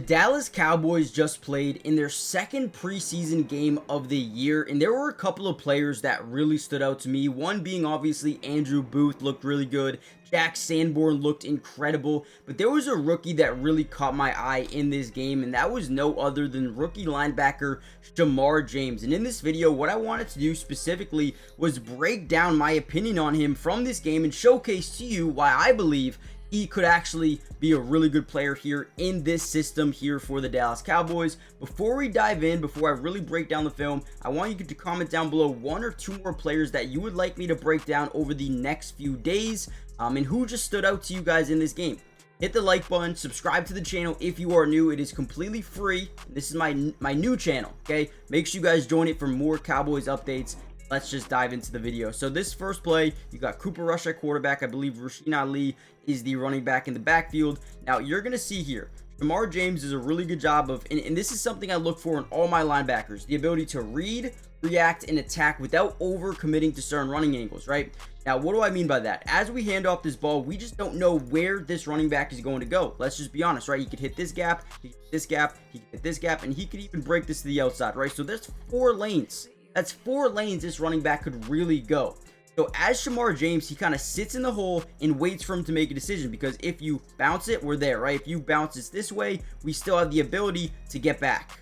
Dallas Cowboys just played in their second preseason game of the year, and there were a couple of players that really stood out to me. One being obviously Andrew Booth looked really good. Jack Sanborn looked incredible, but there was a rookie that really caught my eye in this game, and that was no other than rookie linebacker SHEMAR James. And in this video, what I wanted to do specifically was break down my opinion on him from this game and showcase to you why I believe he could actually be a really good player here in this system here for the Dallas Cowboys. Before we dive in, before I really break down the film, I want you to comment down below one or two more players that you would like me to break down over the next few days, and who just stood out to you guys in this game. Hit the like button, subscribe to the channel if you are new. It is completely free. This is my new channel, okay? Make sure you guys join it for more Cowboys updates. Let's just dive into the video. So this first play, you got Cooper Rush at quarterback. I believe Rasheen Ali is the running back in the backfield. Now you're going to see here, SHEMAR James does a really good job of, and this is something I look for in all my linebackers, the ability to read, react, and attack without over committing to certain running angles, right? Now, what do I mean by that? As we hand off this ball, we just don't know where this running back is going to go. Let's just be honest, right? He could hit this gap, he could hit this gap, he could hit this gap, and he could even break this to the outside, right? So there's 4 lanes. That's 4 lanes this running back could really go. So as SHEMAR James, he kind of sits in the hole and waits for him to make a decision, because if you bounce it, we're there, right? If you bounce this way, we still have the ability to get back.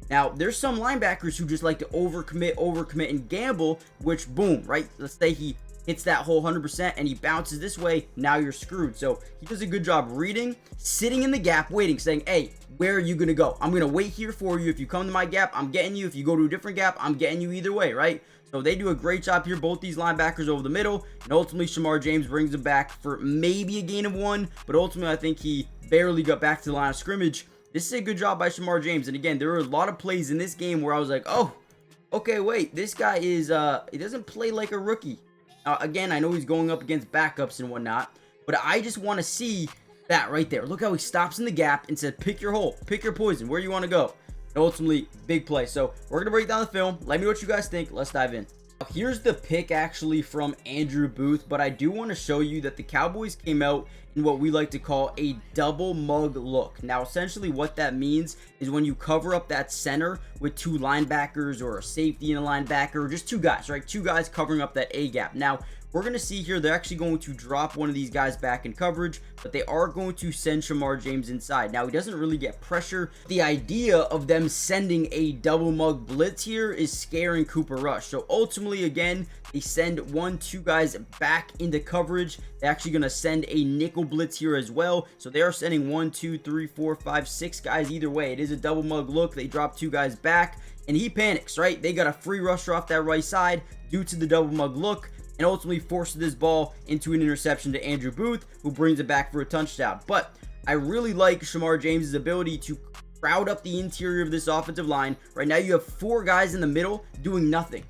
Now, there's some linebackers who just like to overcommit, and gamble, which boom, right? Let's say he hits that hole 100% and he bounces this way, now you're screwed. So he does a good job reading, sitting in the gap, waiting, saying, hey, where are you going to go? I'm going to wait here for you. If you come to my gap, I'm getting you. If you go to a different gap, I'm getting you either way, right? So they do a great job here, both these linebackers over the middle, and ultimately SHEMAR James brings them back for maybe a gain of 1, but ultimately I think he barely got back to the line of scrimmage. This is a good job by SHEMAR James, and again, there were a lot of plays in this game where I was like, oh, okay, wait, this guy is, he doesn't play like a rookie. Again, I know he's going up against backups and whatnot, but I just want to see that right there. Look how he stops in the gap and said, pick your hole, pick your poison, where you want to go. And ultimately, big play. So we're going to break down the film. Let me know what you guys think. Let's dive in. Here's the pick actually from Andrew Booth, but I do want to show you that the Cowboys came out in what we like to call a double mug look. Now, essentially what that means is when you cover up that center with 2 linebackers or a safety and a linebacker, or just 2 guys, right? 2 guys covering up that A gap. Now, we're going to see here they're actually going to drop one of these guys back in coverage, but they are going to send SHEMAR James inside. Now, he doesn't really get pressure. The idea of them sending a double mug blitz here is scaring Cooper Rush. So ultimately, again, they send 1-2 guys back into coverage. They're actually going to send a nickel blitz here as well. So they are sending 1, 2, 3, 4, 5, 6 guys either way. It is a double mug look. They drop 2 guys back, and he panics, right? They got a free rusher off that right side due to the double mug look, and ultimately forces this ball into an interception to Andrew Booth, who brings it back for a touchdown. But I really like SHEMAR James' ability to crowd up the interior of this offensive line. Right now you have 4 guys in the middle doing nothing.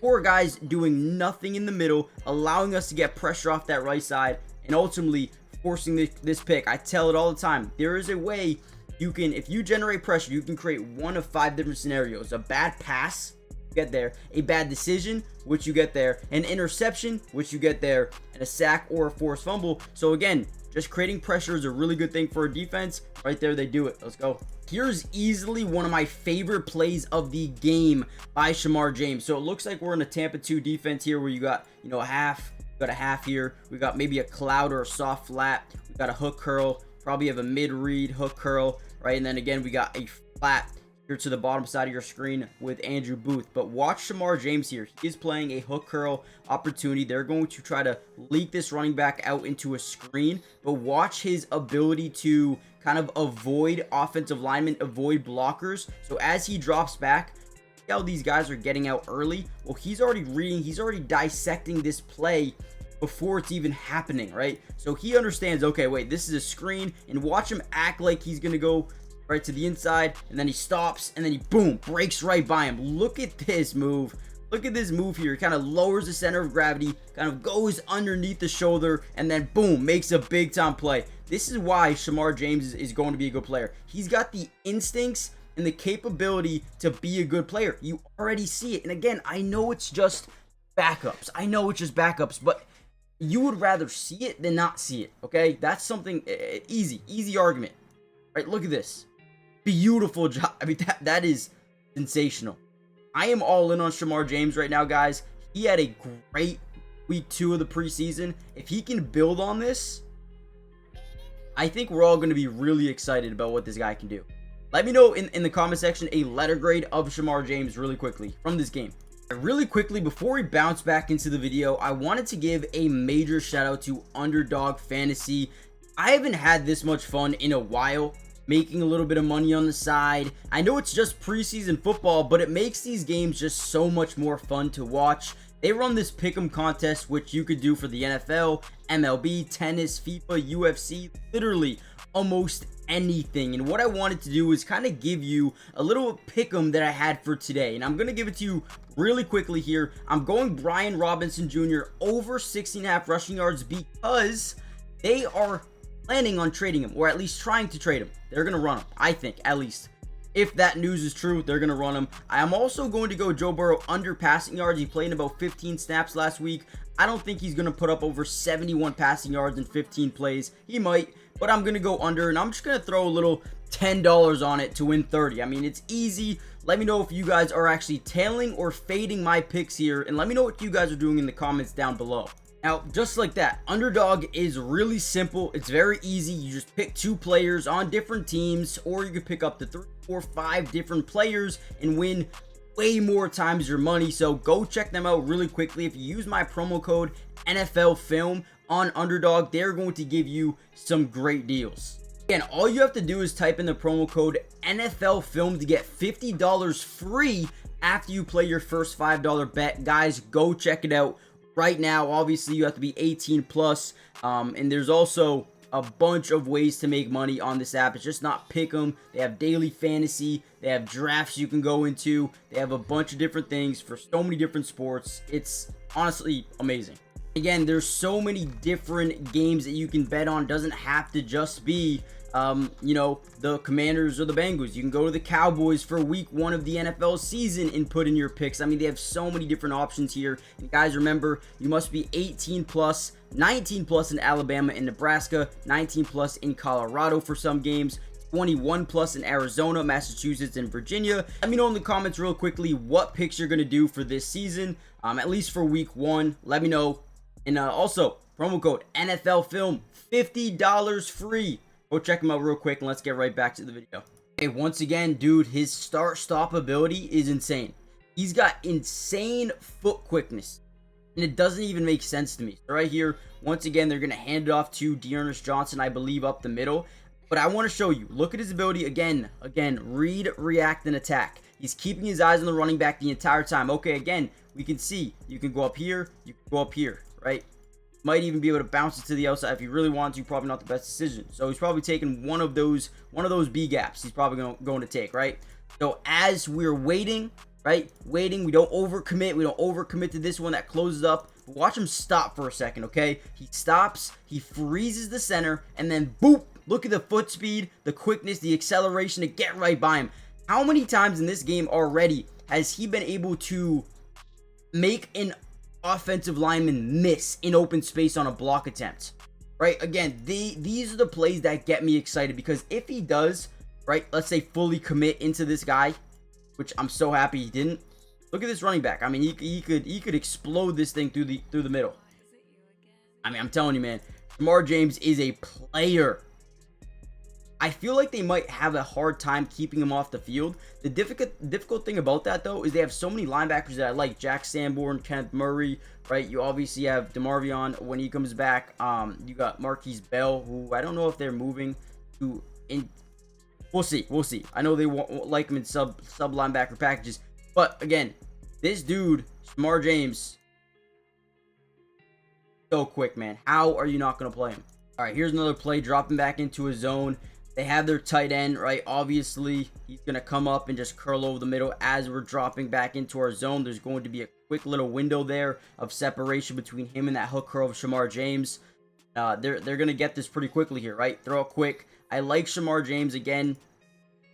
4 guys doing nothing in the middle, allowing us to get pressure off that right side, and ultimately forcing this pick. I tell it all the time. There is a way you can, if you generate pressure, you can create 1 of 5 different scenarios. A bad pass, get there, a bad decision, which you get there, an interception, which you get there, and a sack or a forced fumble. So again, just creating pressure is a really good thing for a defense. Right there, they do it. Let's go. Here's easily one of my favorite plays of the game by SHEMAR James. So it looks like we're in a Tampa 2 defense here, where you got, you know, a half, you got a half here, we got maybe a cloud or a soft flat, we got a hook curl, probably have a mid read hook curl, right? And then again, we got a flat here to the bottom side of your screen with Andrew Booth. But watch SHEMAR James here. He is playing a hook curl opportunity. They're going to try to leak this running back out into a screen, but watch his ability to kind of avoid offensive linemen, avoid blockers. So as he drops back, see how these guys are getting out early? Well, he's already reading, he's already dissecting this play before it's even happening, right? So he understands, okay, wait, this is a screen, and watch him act like he's gonna go right to the inside, and then he stops, and then he boom, breaks right by him. Look at this move. Look at this move here. It kind of lowers the center of gravity, kind of goes underneath the shoulder, and then boom, makes a big time play. This is why SHEMAR James is going to be a good player. He's got the instincts and the capability to be a good player. You already see it. And again, I know it's just backups. I know it's just backups, but you would rather see it than not see it, okay? That's something easy argument, right? Look at this. Beautiful job. I mean, that is sensational. I am all in on SHEMAR James right now, guys. He had a great week 2 of the preseason. If he can build on this, I think we're all going to be really excited about what this guy can do. Let me know in the comment section a letter grade of SHEMAR James really quickly from this game. Really quickly, before we bounce back into the video, I wanted to give a major shout out to Underdog Fantasy. I haven't had this much fun in a while, making a little bit of money on the side. I know it's just preseason football, but it makes these games just so much more fun to watch. They run this pick'em contest, which you could do for the NFL, MLB, tennis, FIFA, UFC, literally almost anything. And what I wanted to do is kind of give you a little pick'em that I had for today, and I'm going to give it to you really quickly here. I'm going Brian Robinson Jr. over 16.5 rushing yards because they are planning on trading him, or at least trying to trade him. They're going to run him, I think, at least. If that news is true, they're going to run him. I am also going to go Joe Burrow under passing yards. He played in about 15 snaps last week. I don't think he's going to put up over 71 passing yards in 15 plays. He might, but I'm going to go under, and I'm just going to throw a little $10 on it to win 30. I mean, it's easy. Let me know if you guys are actually tailing or fading my picks here, and let me know what you guys are doing in the comments down below. Now, just like that, Underdog is really simple. It's very easy. You just pick 2 players on different teams, or you could pick up to 3, 4, 5 different players and win way more times your money. So go check them out really quickly. If you use my promo code NFL Film on Underdog, they're going to give you some great deals. Again, all you have to do is type in the promo code NFL Film to get $50 free after you play your first $5 bet. Guys, go check it out right now. Obviously, you have to be 18 plus, and there's also a bunch of ways to make money on this app. It's just not pick'em. They have daily fantasy, they have drafts you can go into, they have a bunch of different things for so many different sports. It's honestly amazing. Again, there's so many different games that you can bet on. It doesn't have to just be you know, the Commanders or the Bengals. You can go to the Cowboys for week 1 of the NFL season and put in your picks. I mean, they have so many different options here. And guys, remember, you must be 18 plus, 19 plus in Alabama and Nebraska, 19 plus in Colorado for some games, 21 plus in Arizona, Massachusetts, and Virginia. Let me know in the comments real quickly what picks you're going to do for this season, at least for week 1. Let me know. And also, promo code NFL Film, $50 free. Go check him out real quick, and let's get right back to the video. Okay, once again, dude, his start-stop ability is insane. He's got insane foot quickness, and it doesn't even make sense to me. So right here, once again, they're going to hand it off to Dearness Johnson, I believe, up the middle. But I want to show you. Look at his ability again. Read, react, and attack. He's keeping his eyes on the running back the entire time. Okay, again, we can see. You can go up here. You can go up here, right? Might even be able to bounce it to the outside if you really want to. Probably not the best decision. So he's probably taking one of those B gaps. He's probably going to take, right? So as we're waiting, right? Waiting, we don't overcommit. We don't overcommit to this one that closes up. But watch him stop for a second, okay? He stops. He freezes the center, and then boop! Look at the foot speed, the quickness, the acceleration to get right by him. How many times in this game already has he been able to make an offensive lineman miss in open space on a block attempt, right? Again, these are the plays that get me excited, because if he does, right, let's say fully commit into this guy, which I'm so happy he didn't. Look at this running back. I mean, he could explode this thing through the middle. I mean, I'm telling you, man, SHEMAR James is a player. I feel like they might have a hard time keeping him off the field. The difficult thing about that, though, is they have so many linebackers that I like. Jack Sanborn, Kenneth Murray, right? You obviously have DeMarvion when he comes back. You got Marquise Bell, who I don't know if they're moving to. We'll see. I know they won't like him in sub linebacker packages. But, again, this dude, SHEMAR James, so quick, man. How are you not going to play him? All right, here's another play, dropping back into a zone. They have their tight end, right? Obviously, he's going to come up and just curl over the middle as we're dropping back into our zone. There's going to be a quick little window there of separation between him and that hook curl of SHEMAR James. They're going to get this pretty quickly here, right? Throw it quick. I like SHEMAR James again.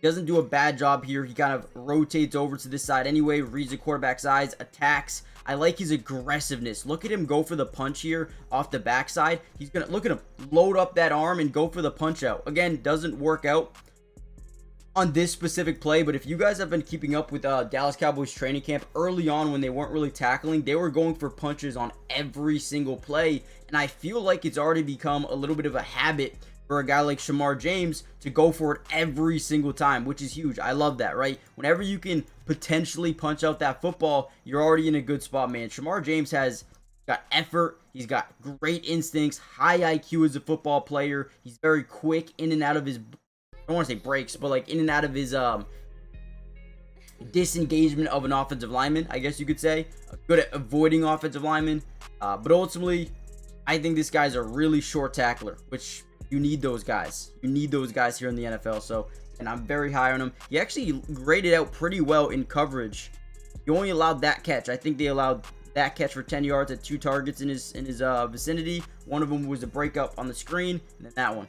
He doesn't do a bad job here. He kind of rotates over to this side anyway, reads the quarterback's eyes, attacks. I like his aggressiveness. Look at him go for the punch here off the backside. He's going to, look at him, load up that arm and go for the punch out. Again, doesn't work out. on this specific play, but if you guys have been keeping up with Dallas Cowboys training camp, early on when they weren't really tackling, they were going for punches on every single play, and I feel like it's already become a little bit of a habit for a guy like SHEMAR James to go for it every single time, which is huge. I love that, right? Whenever you can potentially punch out that football, you're already in a good spot, man. SHEMAR James has got effort. He's got great instincts, high IQ as a football player. He's very quick in and out of his, I don't want to say breaks, but like in and out of his disengagement of an offensive lineman, I guess you could say. Good at avoiding offensive linemen. But ultimately, I think this guy's a really short tackler, which you need those guys. You need those guys here in the NFL. So, and I'm very high on him. He actually graded out pretty well in coverage. He only allowed that catch. I think they allowed that catch for 10 yards at 2 targets in his vicinity. One of them was a breakup on the screen, and then that one.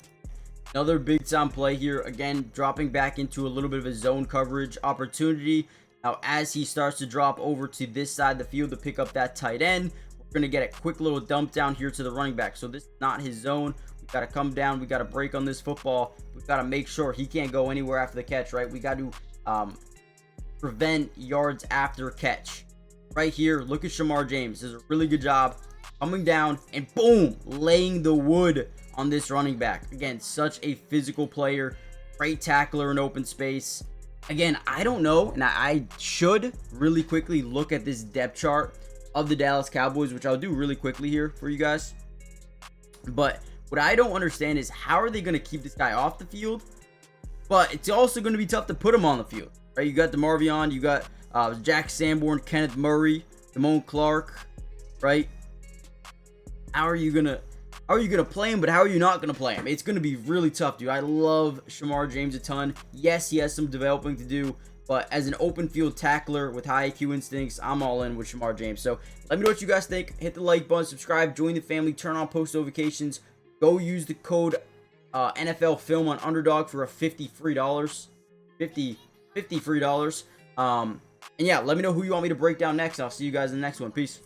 Another big time play here. Again, dropping back into a little bit of a zone coverage opportunity. Now, as he starts to drop over to this side of the field to pick up that tight end, we're going to get a quick little dump down here to the running back. So this is not his zone. We got to come down. We got to break on this football. We've got to make sure he can't go anywhere after the catch, right? We got to prevent yards after catch. Right here, look at SHEMAR James. Does a really good job coming down and boom, laying the wood on this running back. Again, such a physical player, great tackler in open space. Again, I don't know, and I should really quickly look at this depth chart of the Dallas Cowboys, which I'll do really quickly here for you guys. But what I don't understand is how are they going to keep this guy off the field? But it's also going to be tough to put him on the field, right? You got DeMarvion, you got Jack Sanborn, Kenneth Murray, Damone Clark, right? How are you gonna play him? But how are you not gonna play him? It's gonna be really tough, dude. I love SHEMAR James a ton. Yes, he has some developing to do, but as an open field tackler with high IQ instincts, I'm all in with SHEMAR James. So let me know what you guys think. Hit the like button, subscribe, join the family, turn on post notifications. Go use the code NFL Film on Underdog for a $50 free. $50 free. And yeah, let me know who you want me to break down next. I'll see you guys in the next one. Peace.